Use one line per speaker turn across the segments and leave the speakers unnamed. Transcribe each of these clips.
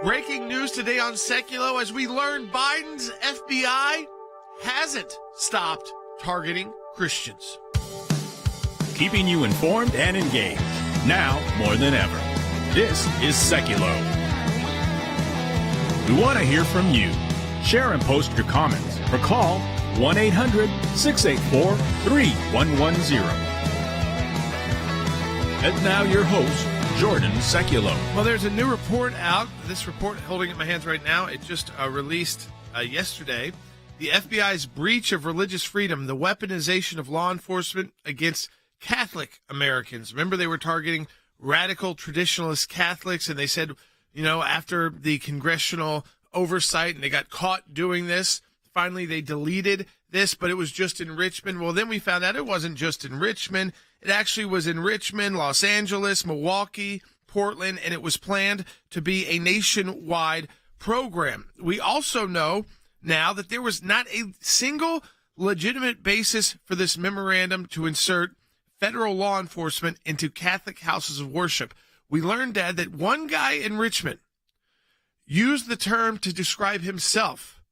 Breaking news today on Sekulow as we learn Biden's FBI hasn't stopped targeting Christians.
Keeping you informed and engaged, now more than ever. This is Sekulow. We want to hear from you. Share and post your comments or call 1-800-684-3110. And now your host, Jordan Sekulow.
Well, there's a new report out. This report, holding it in my hands right now, it just released yesterday. The FBI's breach of religious freedom, the weaponization of law enforcement against Catholic Americans. Remember, they were targeting radical traditionalist Catholics, and they said, you know, after the congressional oversight and they got caught doing this, finally they deleted this, but it was just in Richmond. Well, then we found out it wasn't just in Richmond. It actually was in Richmond, Los Angeles, Milwaukee, Portland, and it was planned to be a nationwide program. We also know now that there was not a single legitimate basis for this memorandum to insert federal law enforcement into Catholic houses of worship. We learned, Dad, that one guy in Richmond used the term to describe himself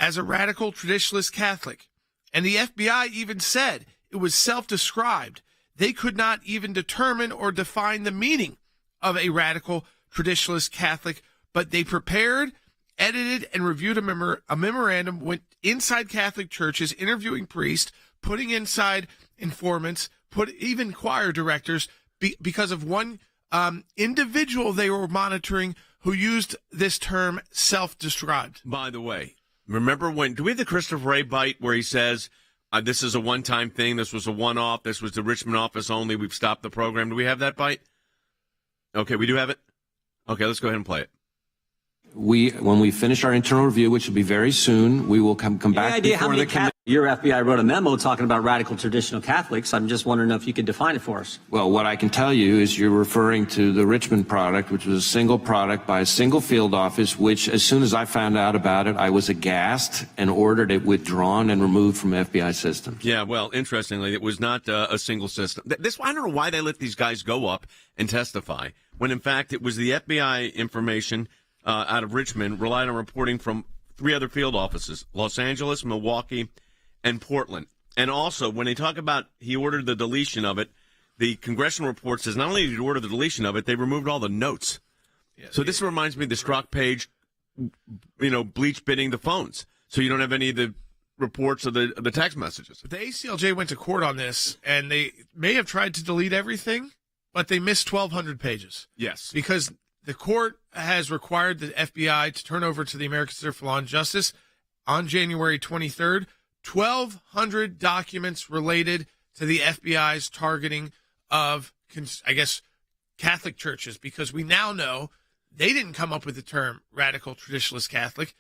as a radical traditionalist Catholic. And the FBI even said it was self-described. They could not even determine or define the meaning of a radical traditionalist Catholic, but they prepared, edited, and reviewed a memorandum, went inside Catholic churches, interviewing priests, putting inside informants, even choir directors, because of one individual they were monitoring who used this term self-described.
By the way, remember do we have the Christopher Wray bite where he says, this is a one-time thing, this was a one-off, this was the Richmond office only, we've stopped the program. Do we have that bite? Okay, we do have it? Okay, let's go ahead and play it.
When we finish our internal review, which will be very soon, we will come back before the committee.
Your FBI wrote a memo talking about radical traditional Catholics. I'm just wondering if you could define it for us.
Well, what I can tell you is you're referring to the Richmond product, which was a single product by a single field office, which as soon as I found out about it, I was aghast and ordered it withdrawn and removed from FBI systems.
Yeah, well, interestingly, it was not a single system. I don't know why they let these guys go up and testify, when in fact it was the FBI information out of Richmond relied on reporting from 3 other field offices, Los Angeles, Milwaukee, and Portland. And also, when they talk about he ordered the deletion of it, the congressional report says not only did he order the deletion of it, they removed all the notes. Yeah, so this reminds me of the Strzok page, bleach bidding the phones. So you don't have any of the reports of the text messages.
The ACLJ went to court on this, and they may have tried to delete everything, but they missed 1,200 pages.
Yes.
Because the court has required the FBI to turn over to the American Center for Law and Justice on January 23rd 1,200 documents related to the FBI's targeting of, I guess, Catholic churches, because we now know they didn't come up with the term radical traditionalist Catholic.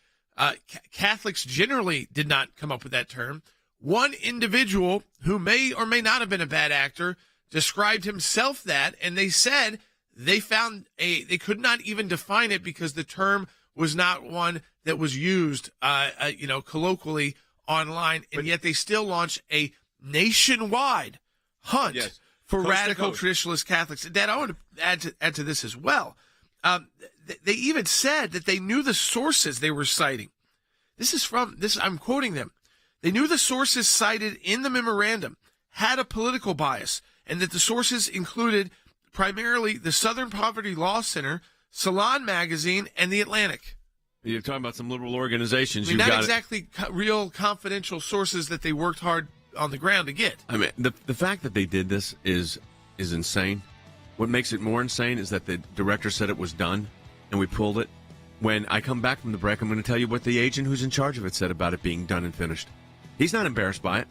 Catholics generally did not come up with that term. One individual who may or may not have been a bad actor described himself that, and they said they could not even define it because the term was not one that was used, colloquially online, and yet they still launched a nationwide hunt for radical traditionalist Catholics. Dad, I want to add to this as well. They even said that they knew the sources they were citing. I'm quoting them. They knew the sources cited in the memorandum had a political bias, and that the sources included primarily the Southern Poverty Law Center, Salon Magazine, and The Atlantic.
You're talking about some liberal organizations.
Not exactly real confidential sources that they worked hard on the ground to get.
I mean, the fact that they did this is insane. What makes it more insane is that the director said it was done, and we pulled it. When I come back from the break, I'm going to tell you what the agent who's in charge of it said about it being done and finished. He's not embarrassed by it.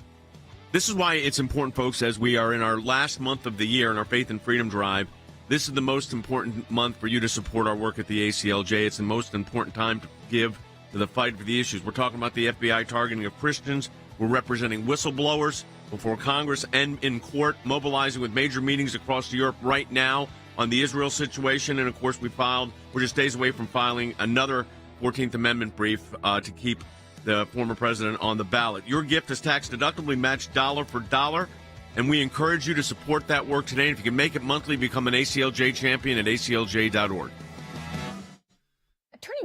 This is why it's important, folks, as we are in our last month of the year in our Faith and Freedom Drive. This is the most important month for you to support our work at the ACLJ. It's the most important time to give to the fight for the issues. We're talking about the FBI targeting of Christians. We're representing whistleblowers before Congress and in court, mobilizing with major meetings across Europe right now on the Israel situation. And, of course, we're just days away from filing another 14th Amendment brief to keep the former president on the ballot. Your gift is tax-deductibly matched dollar for dollar. And we encourage you to support that work today. If you can make it monthly, become an ACLJ champion at aclj.org.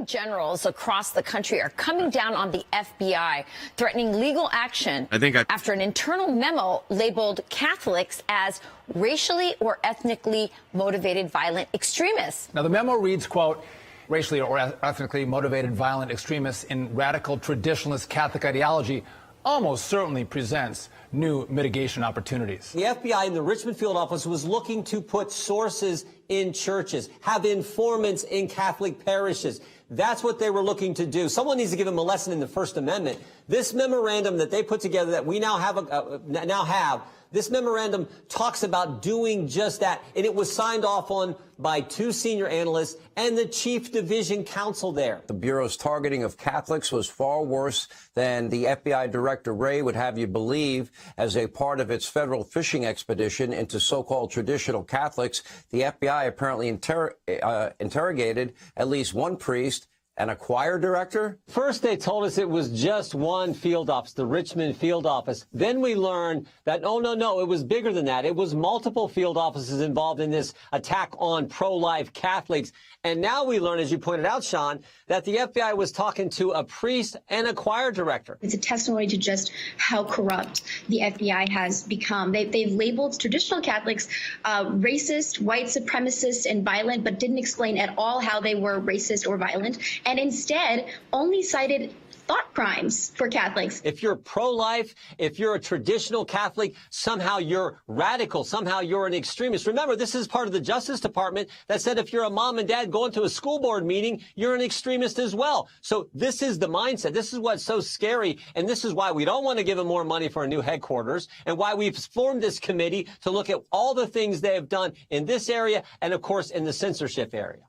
Attorney generals across the country are coming down on the FBI, threatening legal action after an internal memo labeled Catholics as racially or ethnically motivated violent extremists.
Now, the memo reads, quote, racially or ethnically motivated violent extremists in radical traditionalist Catholic ideology almost certainly presents new mitigation opportunities.
The FBI in the Richmond field office was looking to put sources in churches, have informants in Catholic parishes. That's what they were looking to do. Someone needs to give them a lesson in the First Amendment. This memorandum that they put together that we now have, this memorandum talks about doing just that, and it was signed off on by 2 senior analysts and the chief division counsel there.
The Bureau's targeting of Catholics was far worse than the FBI Director Wray would have you believe. As a part of its federal fishing expedition into so-called traditional Catholics, the FBI apparently interrogated at least one priest and a choir director?
First, they told us it was just one field office, the Richmond field office. Then we learned that, no, it was bigger than that. It was multiple field offices involved in this attack on pro-life Catholics. And now we learn, as you pointed out, Sean, that the FBI was talking to a priest and a choir director.
It's a testimony to just how corrupt the FBI has become. They've labeled traditional Catholics racist, white supremacist, and violent, but didn't explain at all how they were racist or violent, and instead only cited thought crimes for Catholics.
If you're pro-life, if you're a traditional Catholic, somehow you're radical, somehow you're an extremist. Remember, this is part of the Justice Department that said if you're a mom and dad going to a school board meeting, you're an extremist as well. So this is the mindset. This is what's so scary, and this is why we don't want to give them more money for a new headquarters, and why we've formed this committee to look at all the things they have done in this area and, of course, in the censorship area.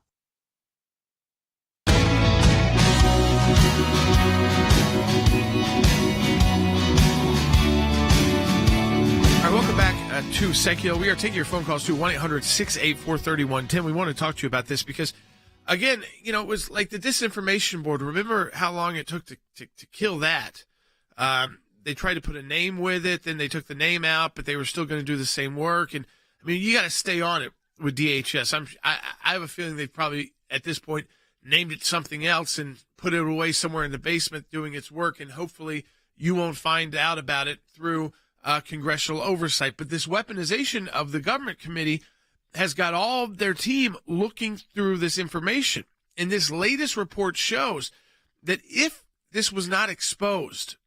All right, welcome back to Sekulow. We are taking your phone calls to 1-800-684-3110. We want to talk to you about this because, again, it was like the disinformation board. Remember how long it took to kill that? They tried to put a name with it, then they took the name out, but they were still going to do the same work. And, I mean, you got to stay on it with DHS. I have a feeling they've probably, at this point, named it something else and put it away somewhere in the basement doing its work, and hopefully you won't find out about it through congressional oversight. But this weaponization of the government committee has got all of their team looking through this information. And this latest report shows that if this was not exposed,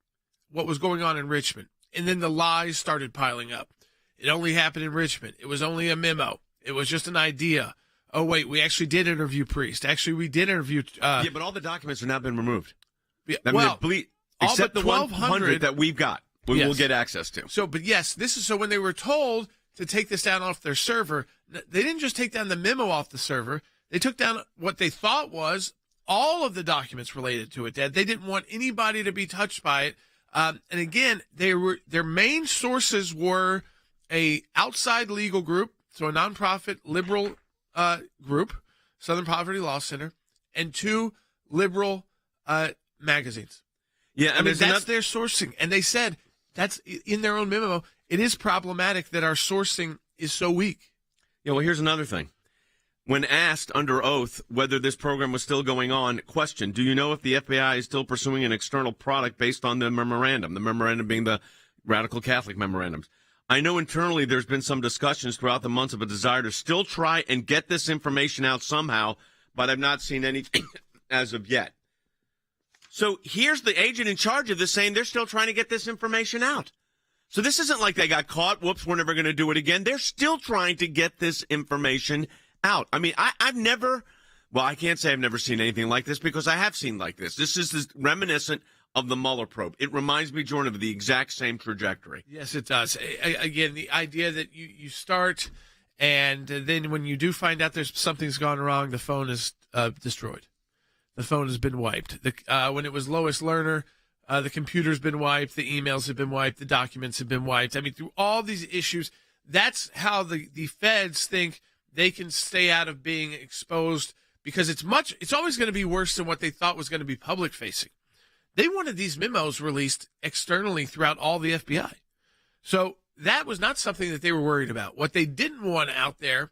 what was going on in Richmond, and then the lies started piling up, it only happened in Richmond. It was only a memo. It was just an idea. Oh, wait, we actually did interview Priest. Actually, we did interview...
yeah, but all the documents have now been removed.
Except
the 1,200 that we've got. We will get access to.
So, but yes, so when they were told to take this down off their server, they didn't just take down the memo off the server. They took down what they thought was all of the documents related to it. They didn't want anybody to be touched by it. And again, their main sources were a outside legal group, so a nonprofit liberal group, Southern Poverty Law Center, and 2 liberal magazines.
Yeah,
I mean that's their sourcing, and they said that's in their own memo. It is problematic that our sourcing is so weak.
Yeah, well, here's another thing. When asked under oath whether this program was still going on, question, do you know if the FBI is still pursuing an external product based on the memorandum being the Radical Catholic memorandums? I know internally there's been some discussions throughout the months of a desire to still try and get this information out somehow, but I've not seen anything as of yet. So here's the agent in charge of this saying they're still trying to get this information out. So this isn't like they got caught. Whoops, we're never going to do it again. They're still trying to get this information out. I mean, I've never, well, I can't say I've never seen anything like this because I have seen like this. This is reminiscent of the Mueller probe. It reminds me, Jordan, of the exact same trajectory.
Yes, it does. Again, the idea that you start and then when you do find out there's something's gone wrong, the phone is destroyed. The phone has been wiped. When it was Lois Lerner, the computer's been wiped, the emails have been wiped, the documents have been wiped. I mean, through all these issues, that's how the feds think they can stay out of being exposed because it's always going to be worse than what they thought was going to be public facing. They wanted these memos released externally throughout all the FBI. So that was not something that they were worried about. What they didn't want out there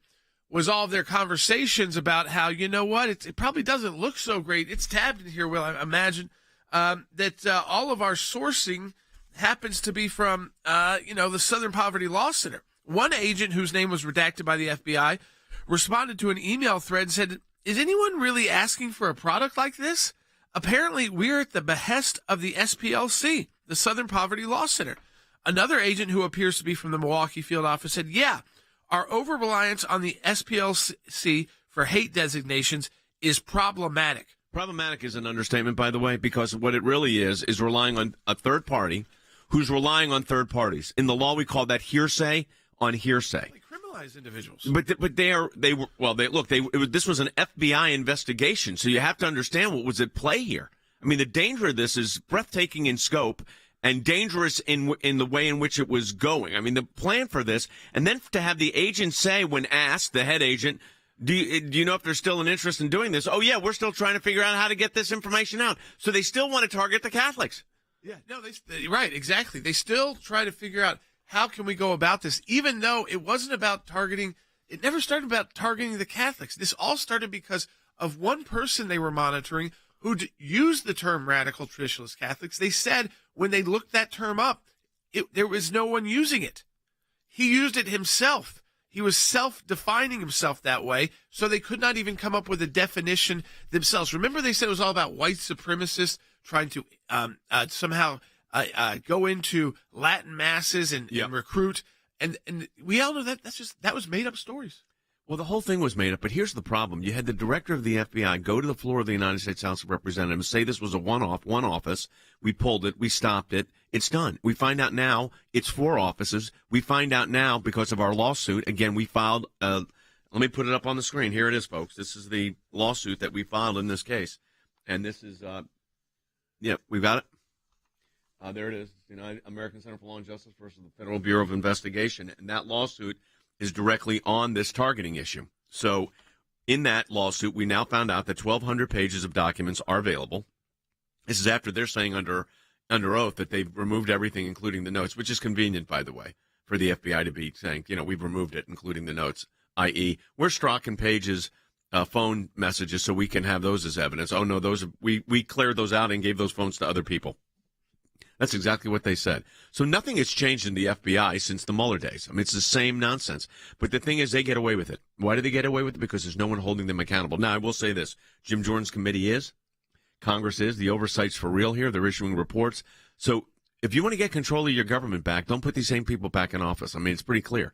was all of their conversations about how, you know what, it probably doesn't look so great. It's tabbed in here, Will, I imagine, that all of our sourcing happens to be from, the Southern Poverty Law Center. One agent whose name was redacted by the FBI responded to an email thread and said, is anyone really asking for a product like this? Apparently, we're at the behest of the SPLC, the Southern Poverty Law Center. Another agent who appears to be from the Milwaukee field office said, yeah, our over-reliance on the SPLC for hate designations is problematic.
Problematic is an understatement, by the way, because what it really is relying on a third party who's relying on third parties. In the law, we call that hearsay on hearsay.
They criminalize individuals.
But this was an FBI investigation, so you have to understand what was at play here. I mean, the danger of this is breathtaking in scope and dangerous in the way in which it was going. I mean, the plan for this, and then to have the agent say when asked, the head agent, do you know if there's still an interest in doing this? Oh, yeah, we're still trying to figure out how to get this information out. So they still want to target the Catholics.
Yeah, no, right, exactly. They still try to figure out how can we go about this, even though it wasn't about targeting. It never started about targeting the Catholics. This all started because of one person they were monitoring who used the term radical traditionalist Catholics. They said when they looked that term up, there was no one using it. He used it himself. He was self-defining himself that way, so they could not even come up with a definition themselves. Remember, they said it was all about white supremacists trying to somehow go into Latin masses and recruit. And we all know that was made up stories.
Well, the whole thing was made up, but here's the problem. You had the director of the FBI go to the floor of the United States House of Representatives and say this was a one-off, one office. We pulled it. We stopped it. It's done. We find out now it's 4 offices. We find out now because of our lawsuit. Again, we filed, let me put it up on the screen. Here it is, folks. This is the lawsuit that we filed in this case. And this is, we've got it. There it is. United American Center for Law and Justice versus the Federal Bureau of Investigation. And that lawsuit is directly on this targeting issue. So in that lawsuit, we now found out that 1,200 pages of documents are available. This is after they're saying under oath that they've removed everything, including the notes, which is convenient, by the way, for the FBI to be saying, we've removed it, including the notes, i.e., we're striking pages, phone messages, so we can have those as evidence. Oh, no, we cleared those out and gave those phones to other people. That's exactly what they said. So nothing has changed in the FBI since the Mueller days. I mean, it's the same nonsense. But the thing is, they get away with it. Why do they get away with it? Because there's no one holding them accountable. Now, I will say this. Jim Jordan's committee is. Congress is. The oversight's for real here. They're issuing reports. So if you want to get control of your government back, don't put these same people back in office. I mean, it's pretty clear.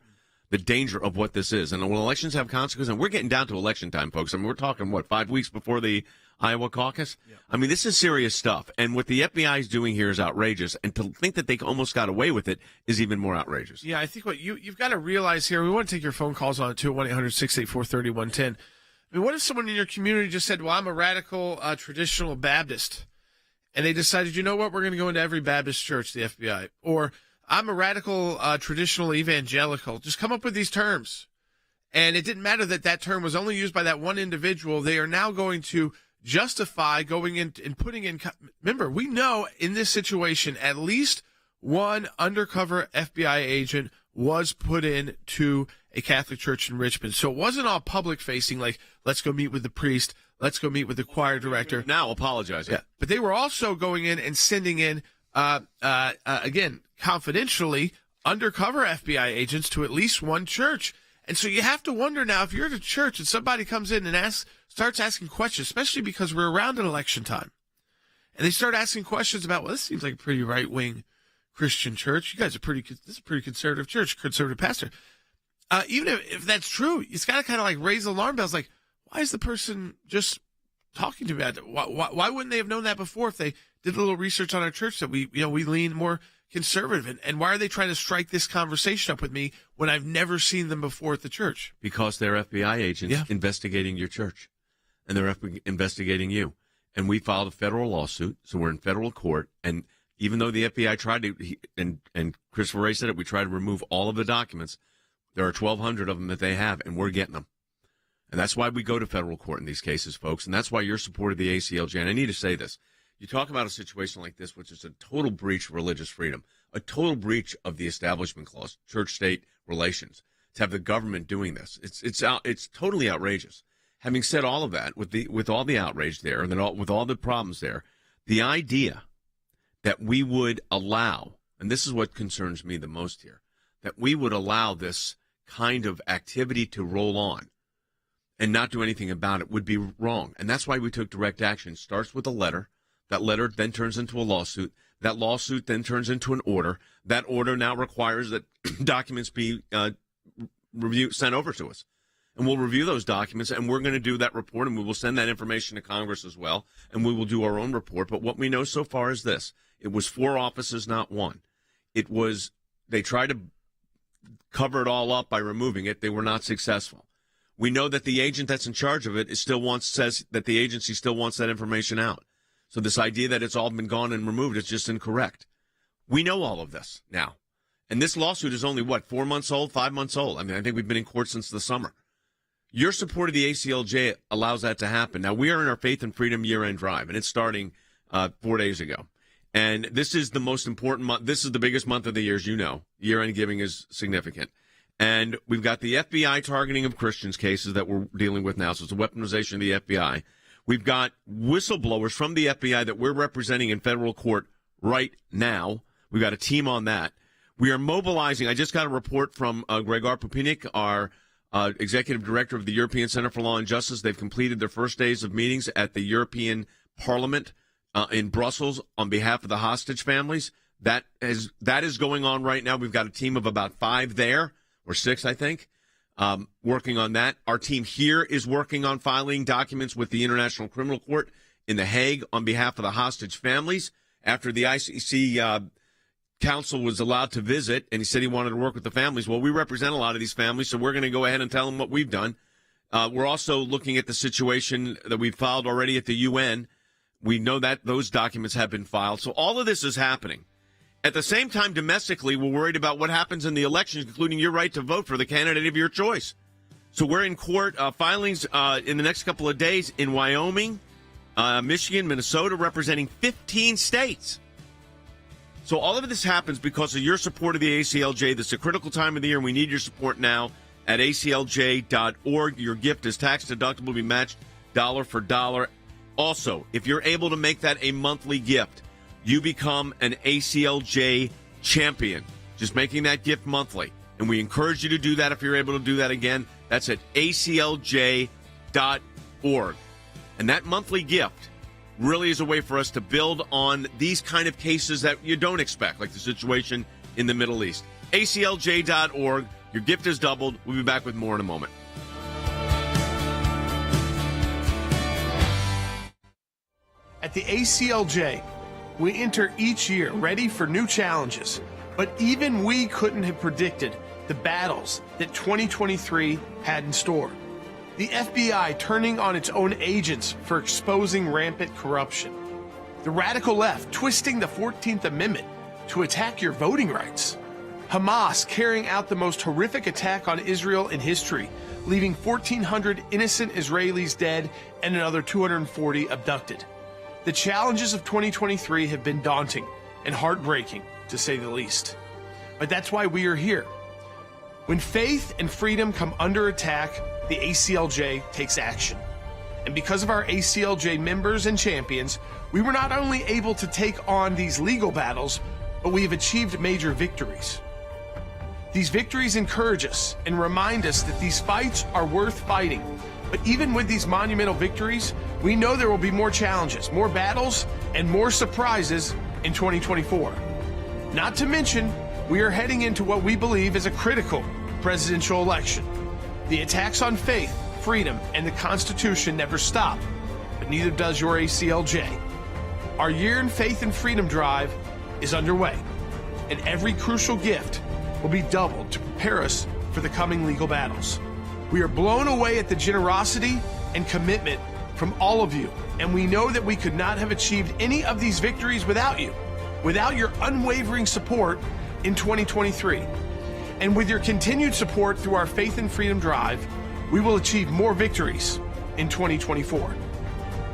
The danger of what this is. And when elections have consequences, and we're getting down to election time, folks. I mean, we're talking, 5 weeks before the Iowa caucus? Yeah. I mean, this is serious stuff. And what the FBI is doing here is outrageous. And to think that they almost got away with it is even more outrageous.
Yeah, I think what you've got to realize here, we want to take your phone calls on it too, 1-800-684-3110. I mean, what if someone in your community just said, well, I'm a radical traditional Baptist, and they decided, you know what, we're going to go into every Baptist church, the FBI. Or I'm a radical traditional evangelical. Just come up with these terms. And it didn't matter that term was only used by that one individual. They are now going to justify going in and putting in. Remember, we know in this situation, at least one undercover FBI agent was put in to a Catholic church in Richmond. So it wasn't all public facing, like, let's go meet with the priest. Let's go meet with the choir director.
Now apologizing.
Yeah. But they were also going in and sending in, again, confidentially, undercover FBI agents to at least one church. And so you have to wonder now, if you're at a church and somebody comes in and starts asking questions, especially because we're around an election time, and they start asking questions about, well, this seems like a pretty right-wing Christian church. You guys this is a pretty conservative church, conservative pastor. Even if that's true, it's got to kind of like raise alarm bells. Like, why is the person just talking to me about it? Why wouldn't they have known that before if they did a little research on our church that we lean more conservative? And why are they trying to strike this conversation up with me when I've never seen them before at the church?
Because they're FBI agents investigating your church, and they're investigating you. And we filed a federal lawsuit, so we're in federal court. And even though the FBI tried to, and Christopher Wray said it, we tried to remove all of the documents. There are 1,200 of them that they have, and we're getting them. And that's why we go to federal court in these cases, folks. And that's why you're supporting the ACLJ. And I need to say this. You talk about a situation like this, which is a total breach of religious freedom, a total breach of the Establishment Clause, church-state relations. to have the government doing this. It's totally outrageous. Having said all of that, with all the outrage there, and then with all the problems there, the idea that we would allow, and this is what concerns me the most here, that we would allow this kind of activity to roll on and not do anything about it would be wrong. And that's why we took direct action. It starts with a letter. That letter then turns into a lawsuit. That lawsuit then turns into an order. That order now requires that documents be sent over to us. And we'll review those documents, and we're going to do that report, and we will send that information to Congress as well, and we will do our own report. But what we know so far is this. It was 4 offices, not 1. They tried to cover it all up by removing it. They were not successful. We know that the agent that's in charge of it says that the agency still wants that information out. So this idea that it's all been gone and removed is just incorrect. We know all of this now. And this lawsuit is only, 4 months old, 5 months old? I mean, I think we've been in court since the summer. Your support of the ACLJ allows that to happen. Now, we are in our Faith and Freedom year-end drive, and it's starting 4 days ago. And this is the most important month. This is the biggest month of the year, as you know. Year-end giving is significant. And we've got the FBI targeting of Christians cases that we're dealing with now. So it's a weaponization of the FBI. We've got whistleblowers from the FBI that we're representing in federal court right now. We've got a team on that. We are mobilizing. I just got a report from Gregor Pupinik, our Executive Director of the European Center for Law and Justice. They've completed their first days of meetings at the European Parliament in Brussels on behalf of the hostage families. That is going on right now. We've got a team of about 5 there, or 6, I think, working on that. Our team here is working on filing documents with the International Criminal Court in The Hague on behalf of the hostage families. After the ICC counsel was allowed to visit, and he said he wanted to work with the families. Well, we represent a lot of these families, so we're going to go ahead and tell them what we've done. We're also looking at the situation that we've filed already at the UN. We know that those documents have been filed. So all of this is happening. At the same time, domestically, we're worried about what happens in the elections, including your right to vote for the candidate of your choice. So we're in court filings in the next couple of days in Wyoming, Michigan, Minnesota, representing 15 states. So all of this happens because of your support of the ACLJ. This is a critical time of the year, and we need your support now at aclj.org. Your gift is tax deductible, be matched dollar for dollar. Also, if you're able to make that a monthly gift, you become an ACLJ champion. Just making that gift monthly. And we encourage you to do that if you're able to do that again. That's at aclj.org. And that monthly gift really is a way for us to build on these kind of cases that you don't expect, like the situation in the Middle East. aclj.org. Your gift is doubled. We'll be back with more in a moment.
At the ACLJ, we enter each year ready for new challenges, but even we couldn't have predicted the battles that 2023 had in store. The FBI turning on its own agents for exposing rampant corruption. The radical left twisting the 14th Amendment to attack your voting rights. Hamas carrying out the most horrific attack on Israel in history, leaving 1,400 innocent Israelis dead and another 240 abducted. The challenges of 2023 have been daunting and heartbreaking, to say the least. But that's why we are here. When faith and freedom come under attack, the ACLJ takes action. And because of our ACLJ members and champions, we were not only able to take on these legal battles, but we have achieved major victories. These victories encourage us and remind us that these fights are worth fighting. But even with these monumental victories, we know there will be more challenges, more battles, and more surprises in 2024. Not to mention, we are heading into what we believe is a critical presidential election. The attacks on faith, freedom, and the Constitution never stop, but neither does your ACLJ. Our Year in Faith and Freedom drive is underway, and every crucial gift will be doubled to prepare us for the coming legal battles. We are blown away at the generosity and commitment from all of you, and we know that we could not have achieved any of these victories without you, without your unwavering support in 2023. And with your continued support through our Faith and Freedom Drive, we will achieve more victories in 2024.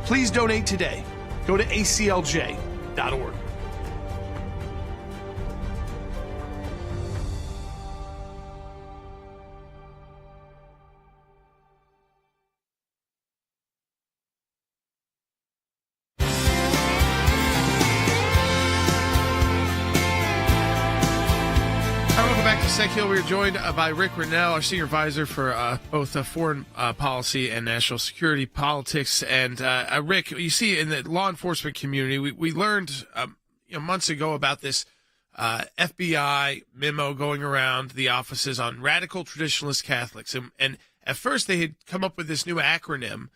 Please donate today. Go to aclj.org. Sekulow. We are joined by Rick Rennell, our senior advisor for both foreign policy and national security politics. And Rick, you see in the law enforcement community, we learned months ago about this FBI memo going around the offices on radical traditionalist Catholics. And at first they had come up with this new acronym,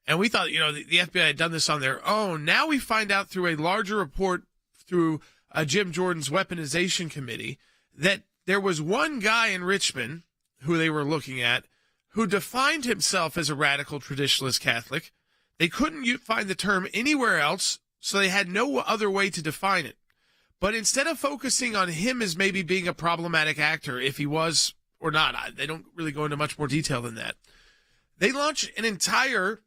and we thought, the FBI had done this on their own. Now we find out through a larger report through Jim Jordan's weaponization committee that there was one guy in Richmond who they were looking at who defined himself as a radical traditionalist Catholic. They couldn't find the term anywhere else, so they had no other way to define it. But instead of focusing on him as maybe being a problematic actor, if he was or not, they don't really go into much more detail than that. They launched an entire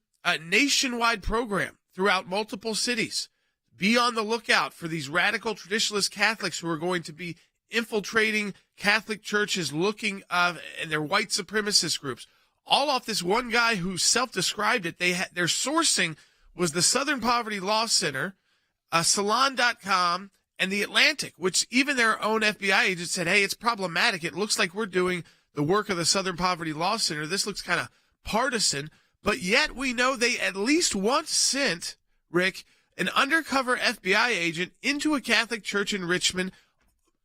nationwide program throughout multiple cities. Be on the lookout for these radical traditionalist Catholics who are going to be infiltrating Catholic churches, looking and their white supremacist groups. All off this one guy who self-described it. Their sourcing was the Southern Poverty Law Center, Salon.com, and The Atlantic, which even their own FBI agent said, hey, it's problematic. It looks like we're doing the work of the Southern Poverty Law Center. This looks kind of partisan, but yet we know they at least once sent, Rick, an undercover FBI agent into a Catholic church in Richmond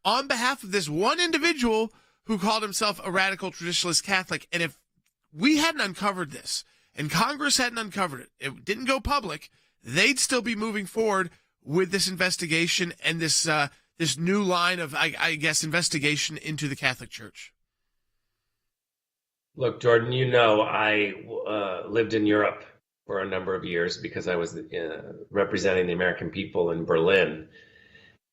on behalf of this one individual who called himself a radical traditionalist Catholic. And if we hadn't uncovered this and Congress hadn't uncovered it, it didn't go public, they'd still be moving forward with this investigation and this new line of, I guess, investigation into the Catholic Church.
Look, Jordan, I lived in Europe for a number of years because I was representing the American people in Berlin.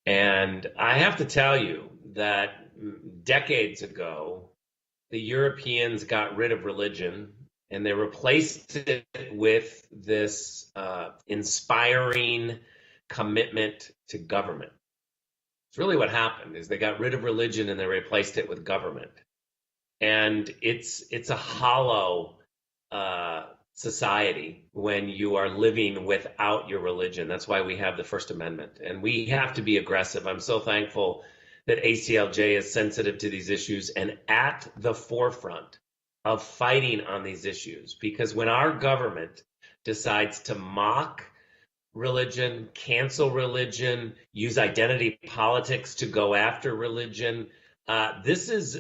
And I have to tell you that decades ago, the Europeans got rid of religion and they replaced it with this inspiring commitment to government. It's really what happened is they got rid of religion and they replaced it with government. And it's a hollow society when you are living without your religion. That's why we have the First Amendment, and we have to be aggressive. I'm so thankful that ACLJ is sensitive to these issues and at the forefront of fighting on these issues, because when our government decides to mock religion, cancel religion, use identity politics to go after religion, this is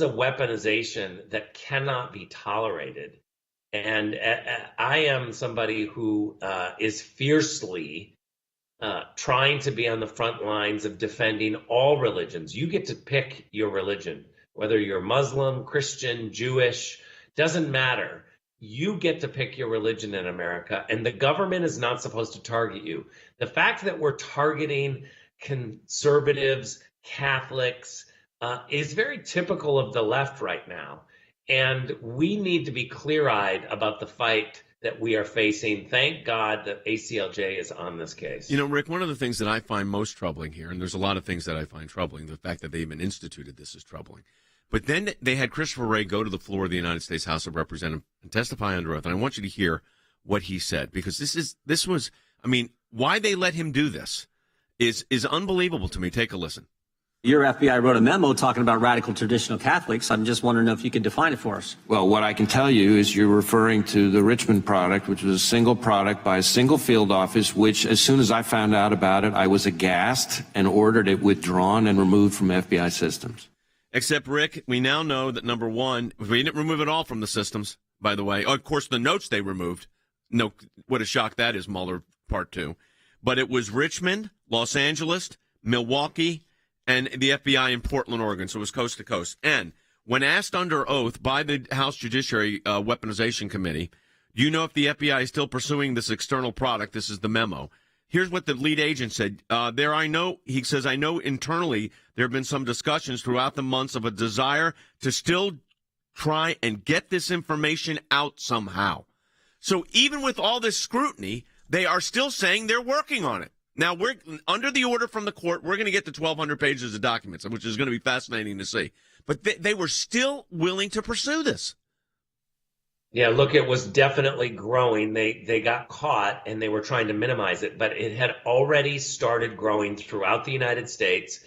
a weaponization that cannot be tolerated. And I am somebody who is fiercely trying to be on the front lines of defending all religions. You get to pick your religion, whether you're Muslim, Christian, Jewish, doesn't matter. You get to pick your religion in America, and the government is not supposed to target you. The fact that we're targeting conservatives, Catholics, is very typical of the left right now. And we need to be clear-eyed about the fight that we are facing. Thank God that ACLJ is on this case.
Rick, one of the things that I find most troubling here, and there's a lot of things that I find troubling, the fact that they even instituted this is troubling. But then they had Christopher Wray go to the floor of the United States House of Representatives and testify under oath. And I want you to hear what he said, because this was, why they let him do this is unbelievable to me. Take a listen.
Your FBI wrote a memo talking about radical traditional Catholics. I'm just wondering if you could define it for us.
Well, what I can tell you is you're referring to the Richmond product, which was a single product by a single field office, which as soon as I found out about it, I was aghast and ordered it withdrawn and removed from FBI systems.
Except, Rick, we now know that, number one, we didn't remove it all from the systems, by the way. Oh, of course, the notes they removed. No, what a shock that is, Mueller Part 2. But it was Richmond, Los Angeles, Milwaukee, and the FBI in Portland, Oregon, so it was coast to coast. And when asked under oath by the House Judiciary Weaponization Committee, do you know if the FBI is still pursuing this external product? This is the memo. Here's what the lead agent said. He says, I know internally there have been some discussions throughout the months of a desire to still try and get this information out somehow. So even with all this scrutiny, they are still saying they're working on it. Now, we're under the order from the court. We're going to get to 1,200 pages of documents, which is going to be fascinating to see. But they were still willing to pursue this.
Yeah, look, it was definitely growing. They got caught and they were trying to minimize it, but it had already started growing throughout the United States.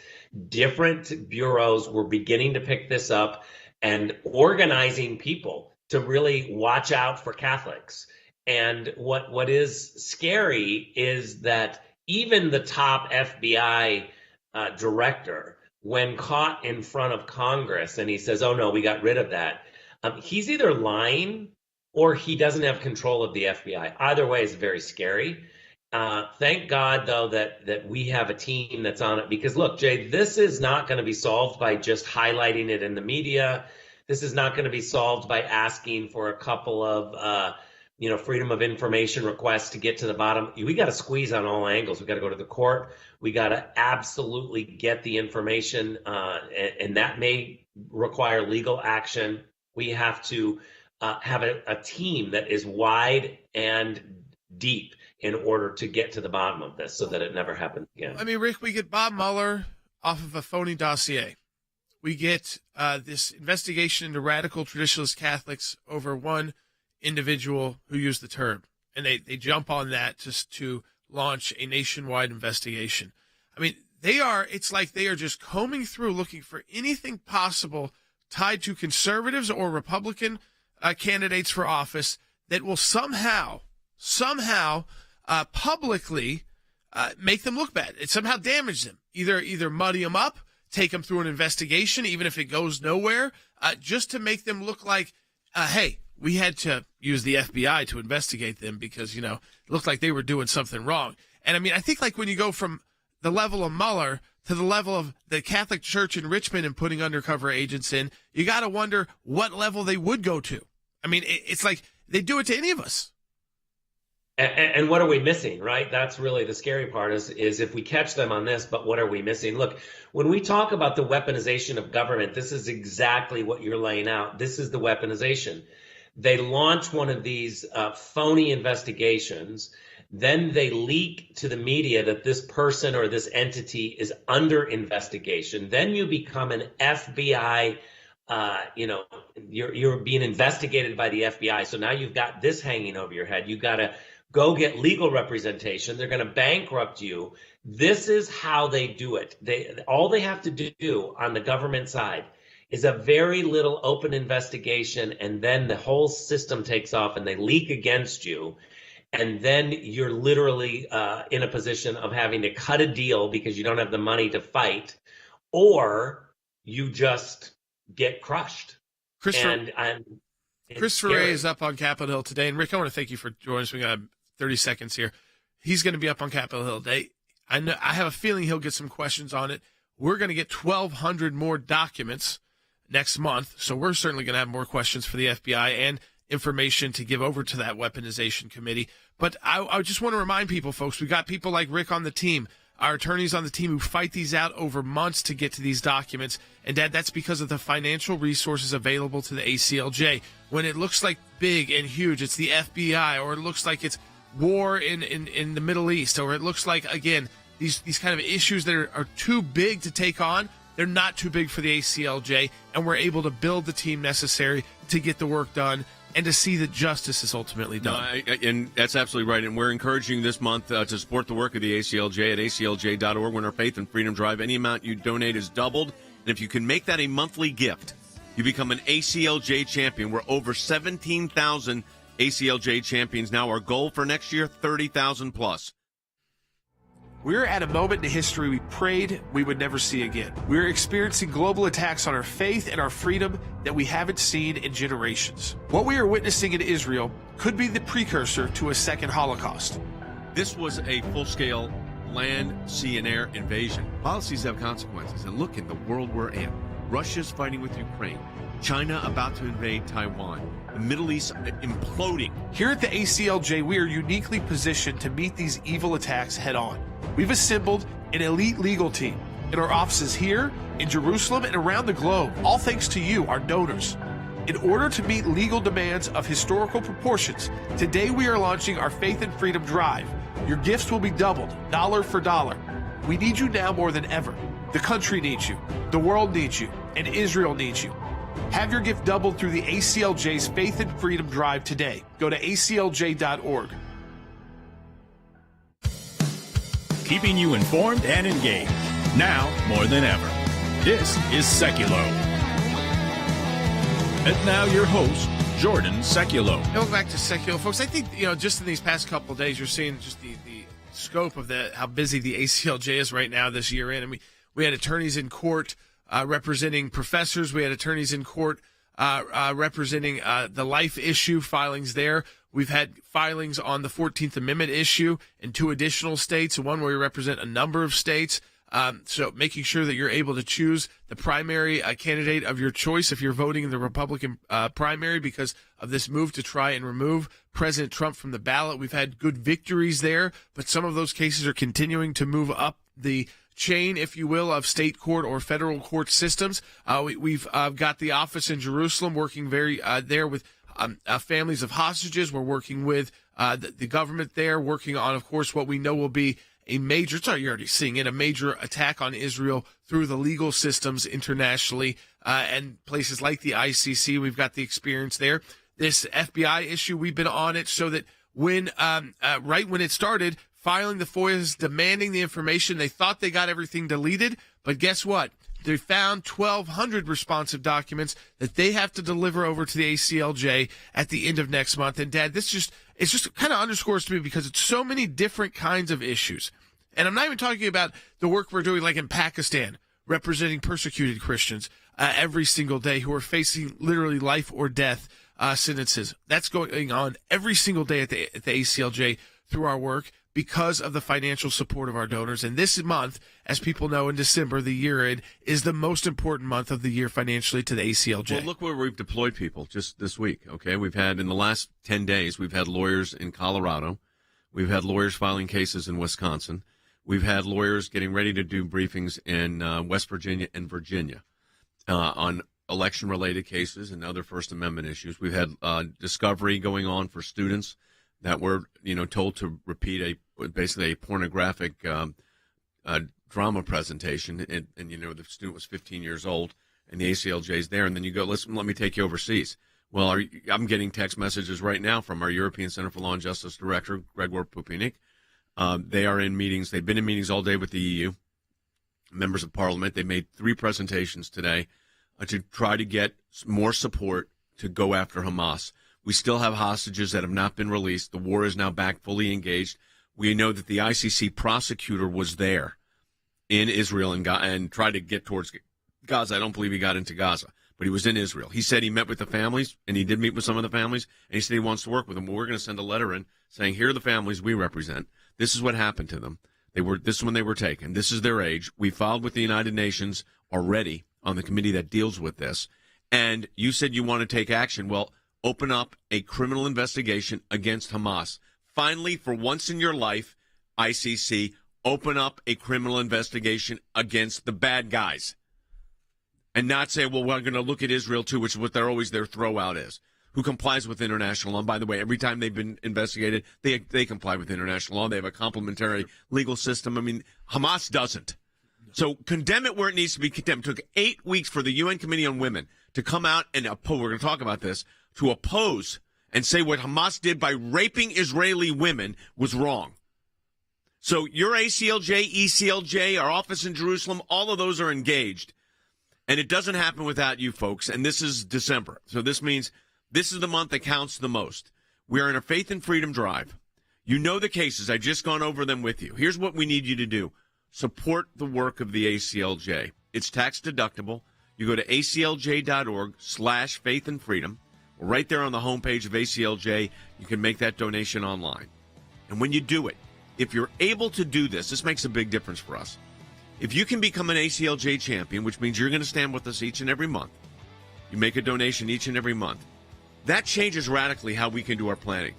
different bureaus were beginning to pick this up and organizing people to really watch out for Catholics. And what is scary is that even the top FBI director, when caught in front of Congress and he says, oh, no, we got rid of that, he's either lying or he doesn't have control of the FBI. Either way is very scary. Thank God, though, that we have a team that's on it, because, look, Jay, this is not going to be solved by just highlighting it in the media. This is not going to be solved by asking for a couple of freedom of information requests to get to the bottom. We got to squeeze on all angles. We got to go to the court. We got to absolutely get the information, and that may require legal action. We have to have a team that is wide and deep in order to get to the bottom of this so that it never happens again.
I mean, Rick, we get Bob Mueller off of a phony dossier. We get this investigation into radical traditionalist Catholics over one individual who used the term, and they jump on that just to launch a nationwide investigation. I mean, it's like they are just combing through looking for anything possible tied to conservatives or Republican candidates for office that will somehow publicly make them look bad. It somehow damage them, either muddy them up, take them through an investigation, even if it goes nowhere, just to make them look like, hey, we had to use the FBI to investigate them because, it looked like they were doing something wrong. And I mean, I think like when you go from the level of Mueller to the level of the Catholic Church in Richmond and putting undercover agents in, you got to wonder what level they would go to. I mean, it's like they do it to any of us.
And what are we missing, right? That's really the scary part is if we catch them on this, but what are we missing? Look, when we talk about the weaponization of government, this is exactly what you're laying out. This is the weaponization. They launch one of these phony investigations. Then they leak to the media that this person or this entity is under investigation. Then you become an FBI, you're being investigated by the FBI. So now you've got this hanging over your head. You've got to go get legal representation. They're going to bankrupt you. This is how they do it. All they have to do on the government side is a very little open investigation, and then the whole system takes off and they leak against you. And then you're literally in a position of having to cut a deal because you don't have the money to fight, or you just get crushed.
Christopher Wray is up on Capitol Hill today. And Rick, I want to thank you for joining us. We got 30 seconds here. He's going to be up on Capitol Hill today. I have a feeling he'll get some questions on it. We're going to get 1,200 more documents next month, so we're certainly going to have more questions for the FBI and information to give over to that weaponization committee. But I just want to remind people, folks, we got people like Rick on the team, our attorneys on the team who fight these out over months to get to these documents. And, Dad, that's because of the financial resources available to the ACLJ. When it looks like big and huge, it's the FBI, or it looks like it's war in the Middle East, or it looks like, again, these kind of issues that are too big to take on. They're not too big for the ACLJ, and we're able to build the team necessary to get the work done and to see that justice is ultimately done.
And that's absolutely right. And we're encouraging this month to support the work of the ACLJ at aclj.org. When our Faith and Freedom Drive, any amount you donate is doubled. And if you can make that a monthly gift, you become an ACLJ champion. We're over 17,000 ACLJ champions now. Our goal for next year, 30,000 plus.
We're at a moment in history we prayed we would never see again. We're experiencing global attacks on our faith and our freedom that we haven't seen in generations. What we are witnessing in Israel could be the precursor to a second Holocaust.
This was a full-scale land, sea, and air invasion. Policies have consequences, and look in the world we're in. Russia's fighting with Ukraine. China about to invade Taiwan. The Middle East imploding.
Here at the ACLJ, we are uniquely positioned to meet these evil attacks head on. We've assembled an elite legal team in our offices here, in Jerusalem, and around the globe, all thanks to you, our donors. In order to meet legal demands of historical proportions, today we are launching our Faith and Freedom Drive. Your gifts will be doubled, dollar for dollar. We need you now more than ever. The country needs you, the world needs you, and Israel needs you. Have your gift doubled through the ACLJ's Faith and Freedom Drive today. Go to aclj.org.
Keeping you informed and engaged. Now more than ever. This is Sekulow. And now your host, Jordan Sekulow.
Welcome back to Sekulow, folks. I think, just in these past couple of days, you're seeing just the scope of how busy the ACLJ is right now this year in. And we had attorneys in court representing professors. We had attorneys in court representing the life issue filings there. We've had filings on the 14th Amendment issue in 2 additional states, one where we represent a number of states. So making sure that you're able to choose the primary candidate of your choice if you're voting in the Republican primary because of this move to try and remove President Trump from the ballot. We've had good victories there, but some of those cases are continuing to move up the chain, if you will, of state court or federal court systems. We've got the office in Jerusalem working there with families of hostages. We're working with the government there, working on, of course, what we know will be a major, you're already seeing it, a major attack on Israel through the legal systems internationally and places like the ICC. We've got the experience there. This FBI issue, we've been on it so that right when it started, filing the FOIAs, demanding the information, they thought they got everything deleted, but guess what? They found 1,200 responsive documents that they have to deliver over to the ACLJ at the end of next month. And, Dad, it's just kind of underscores to me because it's so many different kinds of issues. And I'm not even talking about the work we're doing like in Pakistan, representing persecuted Christians every single day who are facing literally life or death sentences. That's going on every single day at the ACLJ through our work because of the financial support of our donors. And this month, as people know, in December, the year end, is the most important month of the year financially to the ACLJ.
Well, look where we've deployed people just this week, okay? We've had, in the last 10 days, we've had lawyers in Colorado. We've had lawyers filing cases in Wisconsin. We've had lawyers getting ready to do briefings in West Virginia and Virginia on election-related cases and other First Amendment issues. We've had discovery going on for students that were, told to repeat basically a pornographic drama presentation, and the student was 15 years old, and the ACLJ's there, and then you go, let me take you overseas. Well, I'm getting text messages right now from our European Center for Law and Justice Director, Gregor Pupinik. They are in meetings. They've been in meetings all day with the EU, members of Parliament. They made 3 presentations today to try to get more support to go after Hamas. We still have hostages that have not been released. The war is now back fully engaged. We know that the ICC prosecutor was there in Israel and tried to get towards Gaza. I don't believe he got into Gaza, but he was in Israel. He said he met with the families, and he did meet with some of the families, and he said he wants to work with them. Well, we're going to send a letter in saying, here are the families we represent. This is what happened to them. This is when they were taken. This is their age. We filed with the United Nations already on the committee that deals with this. And you said you want to take action. Well, open up a criminal investigation against Hamas. Finally, for once in your life, ICC, open up a criminal investigation against the bad guys. And not say, well, we're going to look at Israel too, which is what their throw-out is, who complies with international law. And by the way, every time they've been investigated, they comply with international law. They have a complementary legal system. I mean, Hamas doesn't. So condemn it where it needs to be condemned. It took 8 weeks for the UN Committee on Women to come out and oppose, we're going to talk about this, to oppose and say what Hamas did by raping Israeli women was wrong. So your ACLJ, ECLJ, our office in Jerusalem, all of those are engaged. And it doesn't happen without you folks. And this is December. So this means this is the month that counts the most. We are in a faith and freedom drive. You know the cases. I've just gone over them with you. Here's what we need you to do. Support the work of the ACLJ. It's tax deductible. You go to aclj.org/faith and freedom. Right there on the homepage of ACLJ, you can make that donation online. And when you do it, if you're able to do this, this makes a big difference for us. If you can become an ACLJ champion, which means you're going to stand with us each and every month, you make a donation each and every month, that changes radically how we can do our planning.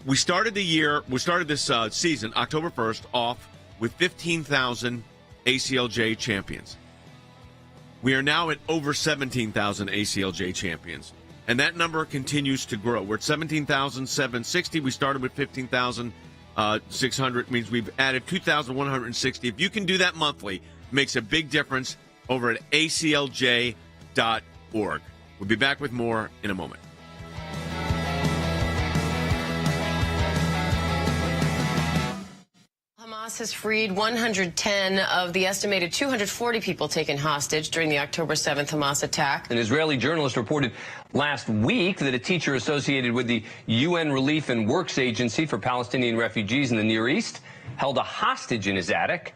We started this season, October 1st, off with 15,000 ACLJ champions. We are now at over 17,000 ACLJ champions. And that number continues to grow. We're at 17,760. We started with 15,600. Means we've added 2,160. If you can do that monthly, it makes a big difference over at aclj.org. We'll be back with more in a moment.
Hamas Hamas has freed 110 of the estimated 240 people taken hostage during the October 7th Hamas attack.
An Israeli journalist reported last week that a teacher associated with the UN Relief and Works Agency for Palestinian refugees in the Near East held a hostage in his attic.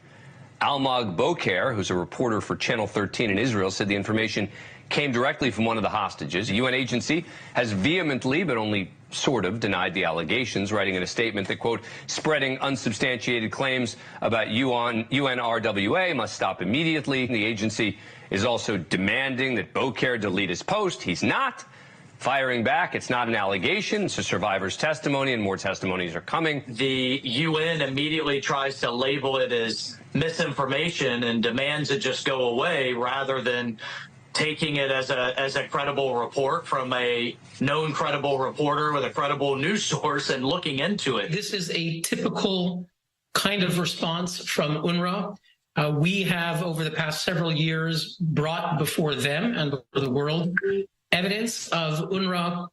Almog Boker, who's a reporter for Channel 13 in Israel, said the information came directly from one of the hostages. The UN agency has vehemently, but only sort of, denied the allegations, writing in a statement that, quote, spreading unsubstantiated claims about UNRWA must stop immediately. The agency is also demanding that Boker delete his post. He's not. Firing back, it's not an allegation, it's a survivor's testimony, and more testimonies are coming.
The UN immediately tries to label it as misinformation and demands it just go away rather than taking it as a credible report from a known credible reporter with a credible news source and looking into it.
This is a typical kind of response from UNRWA. We have, over the past several years, brought before them and before the world evidence of UNRWA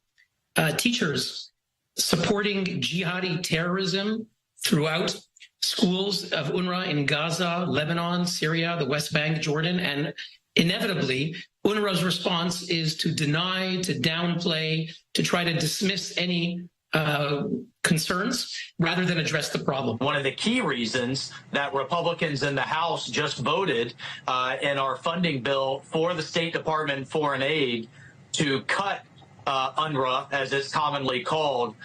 teachers supporting jihadi terrorism throughout schools of UNRWA in Gaza, Lebanon, Syria, the West Bank, Jordan, and inevitably, UNRWA's response is to deny, to downplay, to try to dismiss any concerns rather than address the problem.
One of the key reasons that Republicans in the House just voted in our funding bill for the State Department foreign aid to cut UNRWA, as it's commonly called,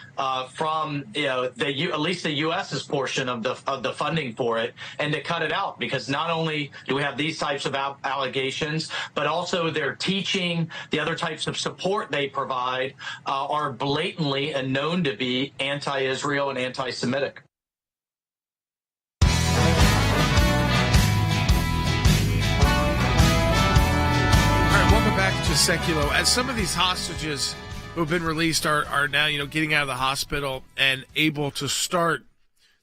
from at least the U.S.'s portion of the funding for it, and to cut it out, because not only do we have these types of allegations, but also their teaching, the other types of support they provide are blatantly and known to be anti-Israel and anti-Semitic.
Welcome back to Sekulow. As some of these hostages who have been released are now, getting out of the hospital and able to start